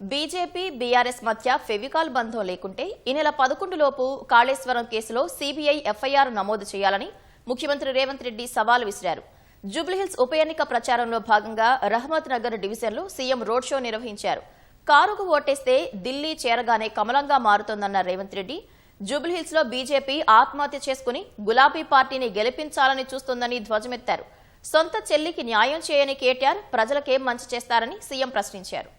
BJP BRS మధ్య ఫెవికాల్ బంధం లేకుంటే ఈ నెల 11 లోపు కాళేశ్వరం కేసులో సీబీఐ ఎఫ్ఐఆర్ నమోదు చేయాలని ముఖ్యమంత్రి రేవంత్ రెడ్డి సవాల్ విసిరారు. జూబ్లీహిల్స్ ఉప ఎన్నిక ప్రచారంలో భాగంగా రహమత్ నగర్ డివిజన్లో సీఎం రోడ్ షో నిర్వహించారు. కారుకు ఓటేస్తే ఢిల్లీ చేరగానే కమలంగా మారుతోందన్న రేవంత్ రెడ్డి జూబ్లీహిల్స్ లో బీజేపీ ఆత్మహత్య చేసుకుని గులాబీ పార్టీని గెలిపించాలని చూస్తోందని ధ్వజమెత్తారు. సొంత చెల్లికి న్యాయం చేయని కేటీఆర్ ప్రజలకేం మంచి చేస్తారని సీఎం ప్రశ్నించారు.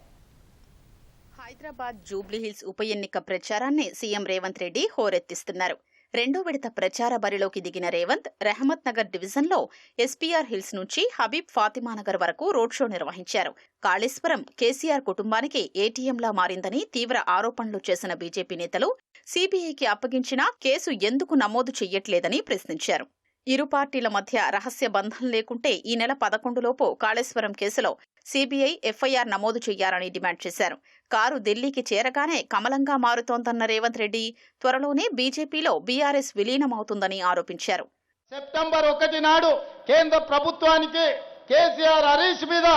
హైదరాబాద్ జూబ్లీహిల్స్ ఉప ఎన్నిక ప్రచారాన్ని సీఎం రేవంత్ రెడ్డి హోరెత్తిస్తున్నారు. రెండో విడత ప్రచార బరిలోకి దిగిన రేవంత్ రహమత్ నగర్ డివిజన్లో ఎస్పీఆర్ హిల్స్ నుంచి హబీబ్ ఫాతిమానగర్ వరకు రోడ్ షో నిర్వహించారు. కాళేశ్వరం కేసీఆర్ కుటుంబానికి ఏటీఎంలా మారిందని తీవ్ర ఆరోపణలు చేసిన బీజేపీ నేతలు సీబీఐకి అప్పగించినా కేసు ఎందుకు నమోదు చెయ్యట్లేదని ప్రశ్నించారు. ఇరు పార్టీల మధ్య రహస్య బంధం లేకుంటే ఈ నెల 11 లోపు కాళేశ్వరం కేసులో సీబీఐ ఎఫ్ఐఆర్ నమోదు చేయాలని డిమాండ్ చేశారు. కారు ఢిల్లీకి చేరగానే కమలంగా మారుతోందన్న రేవంత్ రెడ్డి త్వరలోనే బీజేపీలో బీఆర్ఎస్ విలీనమవుతుందని ఆరోపించారు. సెప్టెంబర్ 1 నాడు కేంద్ర ప్రభుత్వానికి కేసీఆర్ హరీష్ మీద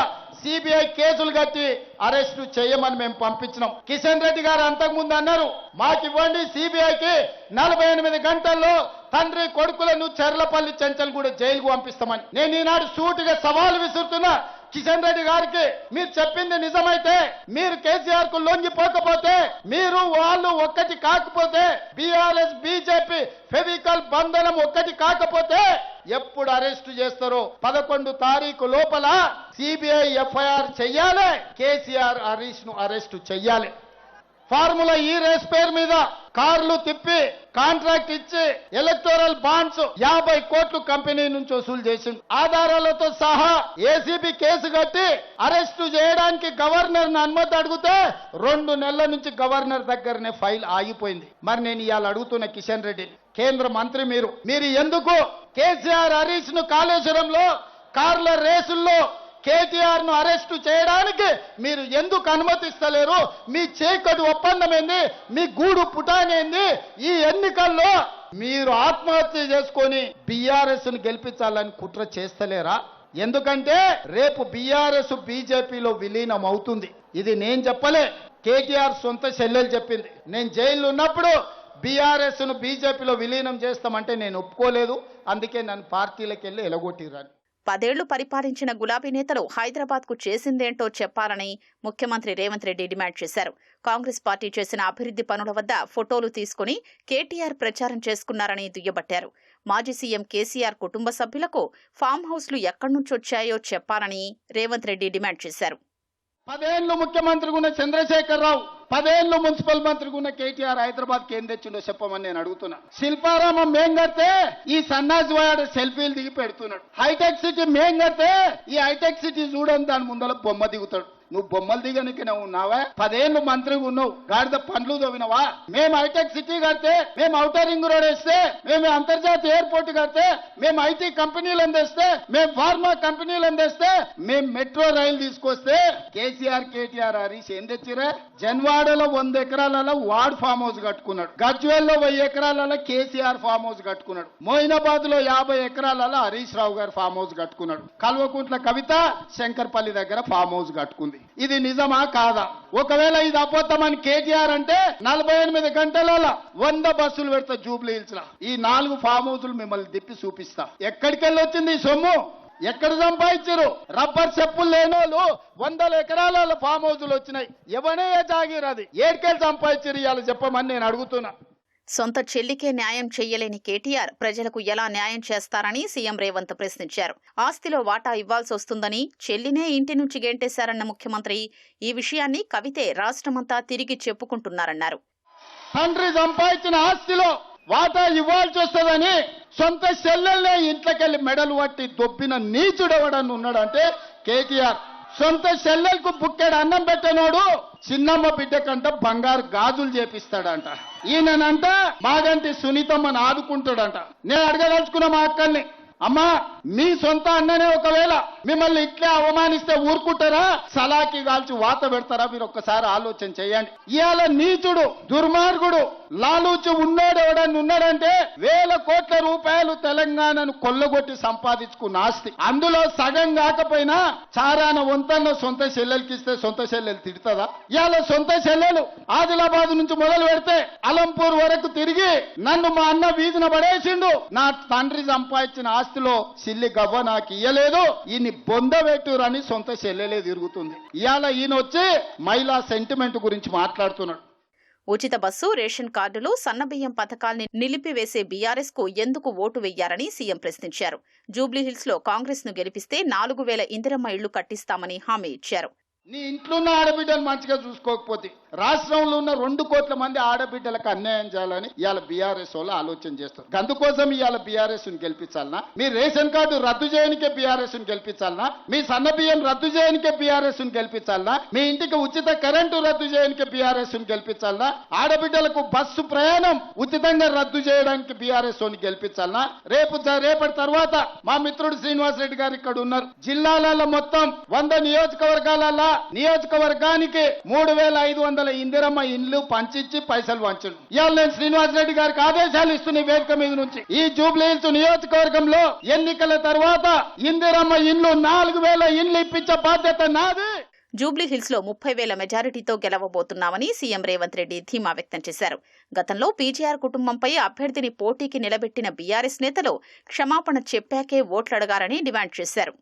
సిబిఐ కేసులు కట్టి అరెస్టు చేయమని మేము పంపించినాం. కిషన్ రెడ్డి గారు అంతకుముందు అన్నారు, మాకివ్వండి సిబిఐకి 48 గంటల్లో తండ్రి కొడుకులను చెర్లపల్లి చెంచల్గూడ జైలుకు పంపిస్తామని. నేను ఈనాడు సూటిగా సవాల్ విసురుతున్నా కిషన్ రెడ్డి గారికి, మీరు చెప్పింది నిజమైతే, మీరు కేసీఆర్ కు లొంగిపోకపోతే, మీరు వాళ్ళు ఒక్కటి కాకపోతే, బీఆర్ఎస్ బీజేపీ ఫెవికల్ బంధనం ఒక్కటి కాకపోతే ఎప్పుడు అరెస్టు చేస్తారో 11 తారీఖు లోపల సిబిఐ ఎఫ్ఐఆర్ చెయ్యాలి, కేసీఆర్ హరీష్ ను అరెస్టు చెయ్యాలి. ఫార్ములా ఈ రేస్ పేరు మీద కార్లు తిప్పి కాంట్రాక్ట్ ఇచ్చి ఎలక్టోరల్ బాండ్స్ 50 కోట్లు కంపెనీ నుంచి వసూలు చేసింది. ఆధారాలతో సహా ఏసీబీ కేసు కట్టి అరెస్టు చేయడానికి గవర్నర్ అనుమతి అడిగితే 2 నెలల నుంచి గవర్నర్ దగ్గరనే ఫైల్ ఆగిపోయింది. మరి నేను ఇవాళ అడుగుతున్న కిషన్ రెడ్డి, కేంద్ర మంత్రి మీరు ఎందుకు కేసీఆర్ హరీష్ ను కాళేశ్వరంలో కార్ల రేసుల్లో కేటీఆర్ ను అరెస్టు చేయడానికి మీరు ఎందుకు అనుమతిస్తలేరు? మీ చీకటి ఒప్పందం ఏంది? మీ గూడు పుటానేంది? ఈ ఎన్నికల్లో మీరు ఆత్మహత్య చేసుకొని బీఆర్ఎస్ ను గెలిపించాలని కుట్ర చేస్తలేరా? ఎందుకంటే రేపు బీఆర్ఎస్ బీజేపీలో విలీనం అవుతుంది. ఇది నేను చెప్పలే, కేటీఆర్ సొంత చెల్లెలు చెప్పింది. నేను జైల్లో ఉన్నప్పుడు బీఆర్ఎస్ ను బీజేపీలో విలీనం చేస్తామంటే నేను ఒప్పుకోలేదు. అందుకే నన్ను పార్టీలకు వెళ్ళి ఎలగొట్టిరాని. 10 ఏళ్లు పరిపాలించిన గులాబీ నేతలు హైదరాబాద్ కు చేసిందేంటో చెప్పాలని ముఖ్యమంత్రి రేవంత్ రెడ్డి డిమాండ్ చేశారు. కాంగ్రెస్ పార్టీ చేసిన అభివృద్ధి పనుల వద్ద ఫోటోలు తీసుకుని కేటీఆర్ ప్రచారం చేసుకున్నారని దుయ్యబట్టారు. మాజీ సీఎం కేసీఆర్ కుటుంబ సభ్యులకు ఫామ్ హౌస్లు ఎక్కడి నుంచొచ్చాయో చెప్పాలని రేవంత్ రెడ్డి డిమాండ్ చేశారు. 10 ఏళ్లు ముఖ్యమంత్రిగా ఉన్న చంద్రశేఖరరావు, 10 ఏళ్లు మున్సిపల్ మంత్రిగా ఉన్న కేటీఆర్ హైదరాబాద్ కి ఏం తెచ్చిండో చెప్పమని నేను అడుగుతున్నా. శిల్పారామం మేం కడితే ఈ సన్నాసి వాడు సెల్ఫీలు దిగి పెడుతున్నాడు. హైటెక్ సిటీ మేం కడితే ఈ హైటెక్ సిటీ చూడని దాని ముందర బొమ్మ దిగుతాడు. నువ్వు బొమ్మలు దిగనికి నువ్వు ఉన్నావా? 10 ఏళ్లు మంత్రిగా ఉన్నావు, గాడిద పండ్లు తవ్వినవా? మేము హైటెక్ సిటీ కడితే, మేము ఔటర్ రింగ్ రోడ్ వేస్తే, మేము అంతర్జాతీయ ఎయిర్పోర్ట్ కడితే, మేము ఐటీ కంపెనీలు అందిస్తే, మేము ఫార్మా కంపెనీలు అందిస్తే, మేము మెట్రో రైలు తీసుకొస్తే కేసీఆర్ కేటీఆర్ హరీష్ ఏం తెచ్చిరే? జన్వాడలో 100 ఎకరాలలో వార్డ్ ఫామ్ హౌస్ కట్టుకున్నాడు. గజ్వేల్లో 1000 ఎకరాలలో కేసీఆర్ ఫామ్ హౌస్ కట్టుకున్నాడు. మోయినాబాద్ లో 50 ఎకరాలలో హరీష్ రావు గారు ఫామ్ హౌస్ కట్టుకున్నాడు. కల్వకుంట్ల కవిత శంకర్పల్లి దగ్గర ఫామ్ హౌస్ కట్టుకుంది. ఇది నిజమా కాదా? ఒకవేళ ఇది అబద్ధమని కేటీఆర్ అంటే 48 గంటలలో 100 బస్సులు పెడతా జూబ్లీ హిల్స్ లా. ఈ 4 ఫామ్ హౌసులు మిమ్మల్ని తిప్పి చూపిస్తా. ఎక్కడికెళ్ళి వచ్చింది ఈ సొమ్ము? ఎక్కడ సంపాదించారు? రబ్బర్ చెప్పులు లేనోళ్ళు 100 ఎకరాల ఫామ్ హౌసులు వచ్చినాయి. ఎవనే జాగీరది ఏడికెళ్ళి సంపాదించారు ఇవాళ చెప్పమని నేను అడుగుతున్నా. సొంత చెల్లికే న్యాయం చెయ్యలేని కేటీఆర్ ప్రజలకు ఎలా న్యాయం చేస్తారని సీఎం రేవంత్ ప్రశ్నించారు. ఆస్తిలో వాటా ఇవ్వాల్సి వస్తుందని చెల్లినే ఇంటి నుంచి గెంటేశారన్న ముఖ్యమంత్రి ఈ విషయాన్ని కవితే రాష్ట్రమంతా తిరిగి చెప్పుకుంటున్నారన్నారు. తండ్రి సంపాదించిన ఆస్తిలో వాటా ఇవ్వాల్సి వస్తుందని సొంత చెల్లెల్నే ఇంట్లోకెళ్ళి మెడలు పట్టి దొబ్బిన నీచుడెవడని ఉన్నాడంటే కేటీఆర్. సొంత చెల్లెలకు బుక్కెడు అన్నం పెట్టనోడు చిన్నమ్మ బిడ్డ కంట బంగారు గాజులు చేపిస్తాడంట. ఈయనంట మాగంటి సునీతమ్మని ఆదుకుంటాడంట. నేను అడగదలుచుకున్న మా అక్కల్ని, అమ్మా మీ సొంత అన్ననే ఒకవేళ మిమ్మల్ని ఇట్లే అవమానిస్తే ఊరుకుంటారా? సలాకి కాల్చి వాత పెడతారా? మీరు ఒక్కసారి ఆలోచన చేయండి. ఇవాళ నీచుడు, దుర్మార్గుడు, లాలూచి ఉన్నాడంటే వేల కోట్ల రూపాయలు తెలంగాణను కొల్లగొట్టి సంపాదించుకున్న ఆస్తి. అందులో సగం కాకపోయినా చారాన వంతన్న సొంత చెల్లెలకి ఇస్తే సొంత చెల్లెలు తిడుతుందా? ఇవాళ సొంత చెల్లెలు ఆదిలాబాద్ నుంచి మొదలు పెడితే అలంపూర్ వరకు తిరిగి నన్ను మా అన్న వీధిన పడేసిండు, నా తండ్రి సంపాదించిన ఆస్తిలో సిల్లి గవ్వ నాకు ఇయ్యలేదు, ఈయన్ని బొందబెట్టురని సొంత చెల్లెలే తిరుగుతుంది. ఇవాళ ఈయన వచ్చి మహిళా సెంటిమెంట్ గురించి మాట్లాడుతున్నాడు. ఉచిత బస్సు, రేషన్ కార్డులు, సన్నబియ్యం పథకాల్ని నిలిపివేసే బీఆర్ఎస్ కు ఎందుకు ఓటు వెయ్యారని సీఎం ప్రశ్నించారు. జూబ్లీహిల్స్ లో కాంగ్రెస్ ను గెలిపిస్తే 4,000 ఇందిరమ్మ ఇళ్లు కట్టిస్తామని హామీ ఇచ్చారు. నీ ఇంట్లో ఉన్న ఆడబిడ్డలు మంచిగా చూసుకోకపోతే రాష్ట్రంలో ఉన్న 2 కోట్ల మంది ఆడబిడ్డలకు అన్యాయం చేయాలని ఇవాళ బీఆర్ఎస్ వాళ్ళు ఆలోచన చేస్తారు. అందుకోసం ఇవాళ బీఆర్ఎస్ ని గెలిపించాలనా? మీ రేషన్ కార్డు రద్దు చేయనికే బీఆర్ఎస్ ని గెలిపించాలనా? మీ సన్నబియ్యం రద్దు చేయనికే బీఆర్ఎస్ ని గెలిపించాలనా? మీ ఇంటికి ఉచిత కరెంటు రద్దు చేయనికే బీఆర్ఎస్ ని గెలిపించాలనా? ఆడబిడ్డలకు బస్సు ప్రయాణం ఉచితంగా రద్దు చేయడానికి బీఆర్ఎస్ ని గెలిపించాలనా? రేపటి తర్వాత మా మిత్రుడు శ్రీనివాస్ రెడ్డి గారు ఇక్కడ ఉన్నారు. జిల్లాలలో మొత్తం 100 నియోజకవర్గాలలో నియోజకవర్గానికి 3,500 ఇందిరమ్మ ఇండ్లు పంచిచ్చి పైసలు పంచండి. ఇవాళ నేను శ్రీనివాస్ రెడ్డి గారికి ఆదేశాలు ఇస్తున్న వేదిక మీద నుంచి ఈ జూబ్లీహిల్స్ నియోజకవర్గంలో ఎన్నికల తర్వాత ఇందిరమ్మ ఇండ్లు 4,000 ఇండ్లు ఇప్పించే బాధ్యత నాది. జూబ్లీహిల్స్ లో 30,000 మెజారిటీతో గెలవబోతున్నామని సీఎం రేవంత్ రెడ్డి ధీమా వ్యక్తం చేశారు. గతంలో పీజీఆర్ కుటుంబంపై అభ్యర్థిని పోటీకి నిలబెట్టిన బీఆర్ఎస్ నేతలు క్షమాపణ చెప్పాకే ఓట్లడగారని డిమాండ్ చేశారు.